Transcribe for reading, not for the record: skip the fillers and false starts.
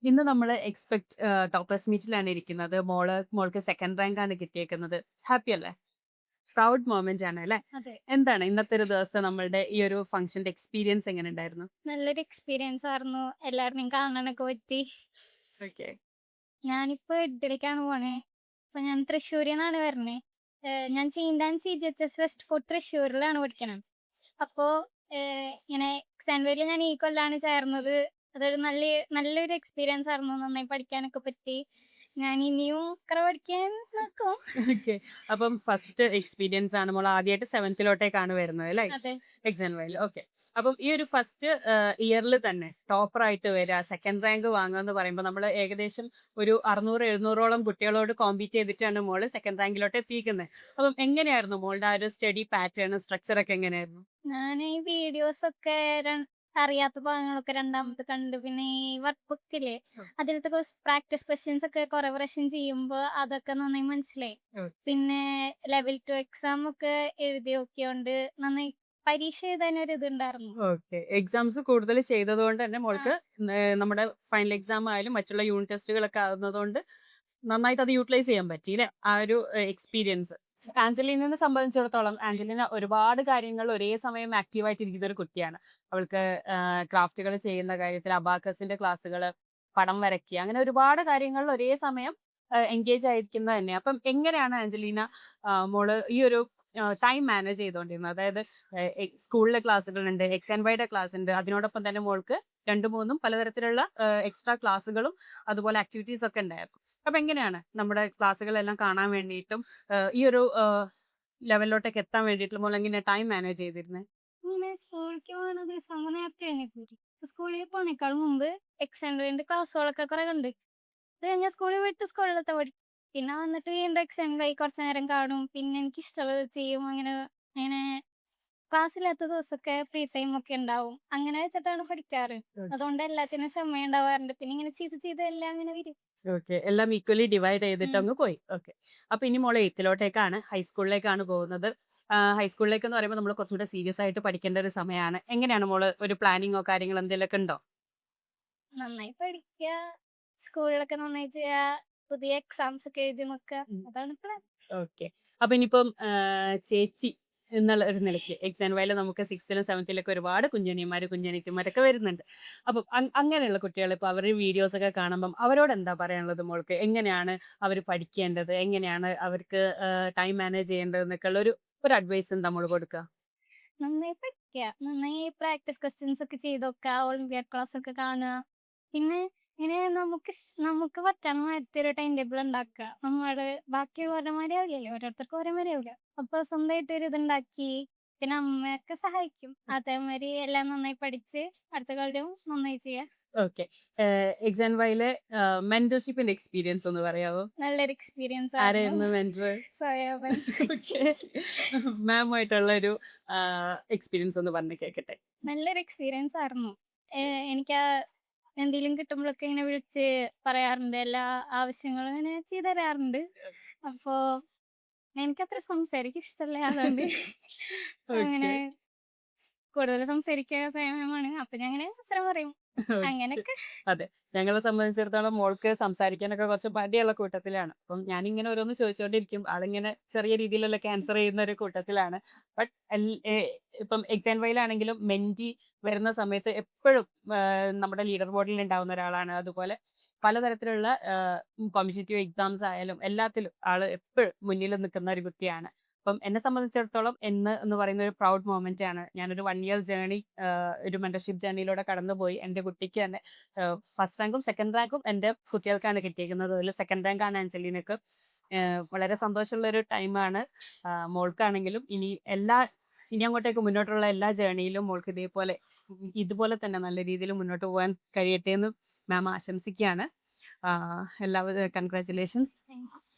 ഇന്ന് നമ്മൾ ടോപ്പേഴ്സ് മീറ്റിലാണ് ഇരിക്കുന്നത്. മോൾക്ക് സെക്കൻഡ് റാങ്ക് ആണ് കിട്ടിയേക്കുന്നത്. ഹാപ്പി അല്ലേ? പ്രൗഡ് മൊമെന്റ് ആണ് അല്ലേ? അതെ. എന്താണ് ഇന്നത്തെ ഒരു ദിവസത്തെ നമ്മളുടെ ഈ ഒരു ഫംഗ്ഷന്റെ എക്സ്പീരിയൻസ് എങ്ങനെ ഉണ്ടായിരുന്നു? നല്ലൊരു എക്സ്പീരിയൻസ് ആയിരുന്നു. എല്ലാവരിനെയും കാണാനൊക്കെ പറ്റി. ഓക്കെ. ഞാനിപ്പോ 8ലേക്കാണ് പോണേ. അപ്പൊ ഞാൻ തൃശ്ശൂരിന്നാണ് വരണേ. ഞാൻ ചെയിൻ CGHS വെസ്റ്റ് ഫോർട്ട് തൃശ്ശൂരിലാണ് പഠിക്കണേ. അപ്പോ ഇങ്ങനെ എക്സാം വേയിൽ ഞാൻ ഈ കൊല്ലാണ് ചേർന്നത്. അതൊരു നല്ലൊരു എക്സ്പീരിയൻസ് ആയിരുന്നു. നന്നായി പഠിക്കാനൊക്കെ പറ്റി. ഞാൻ ഇനിയും പഠിക്കാൻ നോക്കും. ഓക്കെ. അപ്പം ഫസ്റ്റ് എക്സ്പീരിയൻസ് ആണ് മോൾ ആദ്യമായിട്ട് സെവൻത്തിലോട്ടേക്കാണ് വരുന്നത് അല്ലേ? അതെ. എക്സാം വയലിൽ. ഓക്കെ. അപ്പം ഈ ഒരു ഫസ്റ്റ് ഇയറിൽ തന്നെ ടോപ്പർ ആയിട്ട് വരിക, സെക്കൻഡ് റാങ്ക് വാങ്ങുക എന്ന് പറയുമ്പോൾ നമ്മൾ ഏകദേശം ഒരു 600, 700ഓളം കുട്ടികളോട് കോമ്പീറ്റ് ചെയ്തിട്ടാണ് മോള് സെക്കൻഡ് റാങ്കിലോട്ട് എത്തിയിരിക്കുന്നത്. അപ്പം എങ്ങനെയായിരുന്നു മോളുടെ ആ ഒരു സ്റ്റഡി പാറ്റേൺ, സ്ട്രക്ചർ ഒക്കെ എങ്ങനെയായിരുന്നു? ഞാൻ ഈ വീഡിയോസൊക്കെ അറിയാത്ത ഭാഗങ്ങളൊക്കെ രണ്ടാമത് കണ്ട് പിന്നെ ഈ വർക്ക് ബുക്കില്ലേ അതിലത്തെ പ്രാക്ടീസ് ക്വസ്റ്റ്യൻസ് ഒക്കെ കുറെ പ്രാവശ്യം ചെയ്യുമ്പോൾ അതൊക്കെ നന്നായി മനസ്സിലായി. പിന്നെ ലെവൽ 2 എക്സാം ഒക്കെ എഴുതി നോക്കിയോണ്ട് നന്നായി പരീക്ഷ എഴുതാൻ ഒരു ഇതുണ്ടായിരുന്നു. ഓക്കെ. എക്സാംസ് കൂടുതൽ ചെയ്തതുകൊണ്ട് തന്നെ ആ, മോൾക്ക് നമ്മുടെ ഫൈനൽ എക്സാം ആയാലും മറ്റുള്ള യൂണിറ്റ് ടെസ്റ്റുകളൊക്കെ ആകുന്നതുകൊണ്ട് നന്നായിട്ട് അത് യൂട്ടിലൈസ് ചെയ്യാൻ പറ്റി ല്ലേ? ആ ഒരു എക്സ്പീരിയൻസ്. ആഞ്ചലീനയെ സംബന്ധിച്ചിടത്തോളം ആഞ്ചലീന ഒരുപാട് കാര്യങ്ങൾ ഒരേ സമയം ആക്റ്റീവായിട്ട് ഇരിക്കുന്ന ഒരു കുട്ടിയാണ്. അവൾക്ക് ക്രാഫ്റ്റുകൾ ചെയ്യുന്ന കാര്യത്തിൽ അബാക്കസിന്റെ ക്ലാസ്സുകള്, പടം വരയ്ക്കുക അങ്ങനെ ഒരുപാട് കാര്യങ്ങളിൽ ഒരേ സമയം എൻഗേജ് ആയിരിക്കുന്നത് തന്നെ. അപ്പം എങ്ങനെയാണ് ആഞ്ചലീന മോള് ഈ ഒരു ടൈം മാനേജ് ചെയ്തുകൊണ്ടിരുന്നത്? അതായത് സ്കൂളിലെ ക്ലാസ്സുകളുണ്ട്, എക്സ് ആൻഡ് വൈയുടെ ക്ലാസ് ഉണ്ട്. അതിനോടൊപ്പം തന്നെ മോൾക്ക് 2, 3 പലതരത്തിലുള്ള എക്സ്ട്രാ ക്ലാസ്സുകളും അതുപോലെ ആക്ടിവിറ്റീസ് ഒക്കെ ഉണ്ടായിരുന്നു. അപ്പൊ എങ്ങനെയാണ് നമ്മുടെ ക്ലാസ്സുകളെല്ലാം കാണാൻ വേണ്ടിയിട്ടും ഈ ഒരു ലെവലിലോട്ടൊക്കെ എത്താൻ വേണ്ടിയിട്ടും മോൾ എങ്ങനെ ടൈം മാനേജ് ചെയ്തിരുന്നത്? ഇങ്ങനെ സ്കൂളിലേക്ക് പോണ ദിവസം നേരത്തെ എഴുന്നേൽക്കും. സ്കൂളിൽ പോണേക്കാൾ മുമ്പ് എക്സാം ക്ലാസ്സുകളൊക്കെ കുറെ കണ്ട് അത് കഴിഞ്ഞാൽ സ്കൂളിൽ വിട്ട് സ്കൂളിലത്തെ പഠിക്കും. പിന്നെ വന്നിട്ട് വീണ്ടും എക്സാം കുറച്ച് നേരം കാണും. പിന്നെ എനിക്ക് ഇഷ്ടമുള്ളത് ചെയ്യും. അങ്ങനെ അങ്ങനെ ക്ലാസ്സില്ലാത്ത ദിവസമൊക്കെ ഫ്രീ ടൈം ഒക്കെ ഉണ്ടാവും. അങ്ങനെ വെച്ചിട്ടാണ് പഠിക്കാറ്. അതുകൊണ്ട് എല്ലാത്തിനും സമയം ഉണ്ടാവാറുണ്ട്. പിന്നെ ഇങ്ങനെ ചെയ്ത് എല്ലാം അങ്ങനെ വരും. ഓക്കെ. എല്ലാം ഈക്വലി ഡിവൈഡ് ചെയ്തിട്ട് ഉം. അങ്ങ് പോയി. ഓക്കെ. അപ്പൊ ഇനി മോള് എയ്ത്തിലോട്ടേക്കാണ്, ഹൈസ്കൂളിലേക്കാണ് പോകുന്നത്. ഹൈസ്കൂളിലേക്ക് എന്ന് പറയുമ്പോൾ നമ്മൾ കുറച്ചുകൂടെ സീരിയസ് ആയിട്ട് പഠിക്കേണ്ട ഒരു സമയമാണ്. എങ്ങനെയാണ് മോള് ഒരു പ്ലാനിങ്ങോ കാര്യങ്ങളോ എന്തെങ്കിലുമൊക്കെ ഉണ്ടോ? നന്നായി പഠിക്കുക. സ്കൂളിലൊക്കെ നന്നായി ചെയ്യുക. പുതിയ എക്സാംസ് ഒക്കെ എഴുതി നോക്കുക. അതാണ് പ്ലാൻ. ഓക്കെ. അപ്പൊ ഇനിയിപ്പം ചേച്ചി എന്നുള്ള ഒരു നിലയ്ക്ക് എക്സാം വയലിൽ നമുക്ക് 6ത്തിലും 7ത്തിലൊക്കെ ഒരുപാട് കുഞ്ഞനിയന്മാര്, കുഞ്ഞനിയത്തിമാരൊക്കെ വരുന്നുണ്ട്. അപ്പം അങ്ങനെയുള്ള കുട്ടികൾ ഇപ്പൊ അവരുടെ വീഡിയോസ് ഒക്കെ കാണുമ്പം അവരോട് എന്താ പറയാനുള്ളത് മോൾക്ക്? എങ്ങനെയാണ് അവര് പഠിക്കേണ്ടത്? എങ്ങനെയാണ് അവർക്ക് ടൈം മാനേജ് ചെയ്യേണ്ടത് എന്നൊക്കെ ഉള്ള ഒരു അഡ്വൈസ് എന്താ മോള് കൊടുക്കുക? നന്നായി പഠിക്കുക. നന്നായി പ്രാക്ടീസ് ക്വസ്റ്റ്യൻസ് ഒക്കെ ചെയ്ത് നോക്കുക. ഒളിമ്പിയാഡ് ക്ലാസ് ഒക്കെ കാണുക. പിന്നെ ഇങ്ങനെ നമുക്ക് പറ്റണ മാതിരത്തെ ഒരു ടൈം ടേബിൾ ഉണ്ടാക്കുക. നമ്മള് ബാക്കിയുള്ളവരുടെ മാതിരി ആവില്ലല്ലോ. ഓരോരുത്തർക്കും ഓരോ മാതിരി ആവില്ല. അപ്പൊ സ്വന്തമായിട്ട് ഒരു ഇതുണ്ടാക്കി പിന്നെ അമ്മയൊക്കെ സഹായിക്കും. അതേമാതിരി എല്ലാം നന്നായി പഠിച്ച് അടുത്ത കൊല്ലം നന്നായി ചെയ്യുക. ഓക്കെ. എക്സാം വയലിലെ മെന്റർഷിപ്പിന്റെ എക്സ്പീരിയൻസ് ഒന്ന് പറയാമോ? നല്ലൊരു എക്സ്പീരിയൻസ് ആയിരുന്നു. ആരായിരുന്നു മെന്റർ? സോയാബൻ. ഓക്കെ. മാമുമായിട്ടുള്ള ഒരു എക്സ്പീരിയൻസ് ഒന്ന് പറഞ്ഞു കേൾക്കട്ടെ. നല്ലൊരു എക്സ്പീരിയൻസ് ആയിരുന്നു. എനിക്ക് എന്തെങ്കിലും കിട്ടുമ്പോഴൊക്കെ ഇങ്ങനെ വിളിച്ച് പറയാറുണ്ട്. എല്ലാ ആവശ്യങ്ങളും ഇങ്ങനെ ചെയ്തു തരാറുണ്ട്. അപ്പോ എനിക്കത്ര സംസാരിക്കാൻ ഇഷ്ടല്ല. അതുകൊണ്ട് അങ്ങനെ ഓക്കെ. കൂടുതൽ സംസാരിക്കാൻ സമയമാണ്. അപ്പൊ ഞാൻ ഇങ്ങനെ ഉത്തരം പറയും. ഓക്കെ. അങ്ങനെയൊക്കെ. അതെ. ഞങ്ങളെ സംബന്ധിച്ചിടത്തോളം മോൾക്ക് സംസാരിക്കാനൊക്കെ കുറച്ച് മടിയുള്ള കൂട്ടത്തിലാണ്. അപ്പം ഞാനിങ്ങനെ ഓരോന്ന് ചോദിച്ചുകൊണ്ടിരിക്കും. ആളിങ്ങനെ ചെറിയ രീതിയിലുള്ളൊക്കെ ആൻസർ ചെയ്യുന്ന ഒരു കൂട്ടത്തിലാണ്. ബട്ട് ഇപ്പം എക്സാം വയലാണെങ്കിലും മെന്റി വരുന്ന സമയത്ത് എപ്പഴും നമ്മുടെ ലീഡർ ബോർഡിൽ ഉണ്ടാവുന്ന ഒരാളാണ്. അതുപോലെ പലതരത്തിലുള്ള കോമ്പറ്റേറ്റീവ് എക്സാംസ് ആയാലും എല്ലാത്തിലും ആള് എപ്പഴും മുന്നിൽ നിൽക്കുന്ന ഒരു കുട്ടിയാണ്. അപ്പം എന്നെ സംബന്ധിച്ചിടത്തോളം എന്ന് പറയുന്ന ഒരു പ്രൗഡ് മൊമെന്റ് ആണ്. ഞാനൊരു 1 ഇയർ ജേർണി ഒരു മെന്റർഷിപ്പ് ജേർണിയിലൂടെ കടന്നുപോയി. എന്റെ കുട്ടിക്ക് തന്നെ ഫസ്റ്റ് റാങ്കും സെക്കൻഡ് റാങ്കും എന്റെ കുട്ടികൾക്കാണ് കിട്ടിയിരിക്കുന്നത്. അതിൽ സെക്കൻഡ് റാങ്കാണ് അഞ്ജലിനക്ക്. വളരെ സന്തോഷമുള്ള ഒരു ടൈമാണ്. മോൾക്കാണെങ്കിലും ഇനി അങ്ങോട്ടേക്ക് മുന്നോട്ടുള്ള എല്ലാ ജേർണിയിലും മോൾക്ക് ഇതുപോലെ തന്നെ നല്ല രീതിയിൽ മുന്നോട്ട് പോകാൻ കഴിയട്ടെ എന്ന് മാം ആശംസിക്കുകയാണ്. എല്ലാവിധ കൺഗ്രാറ്റുലേഷൻസ്.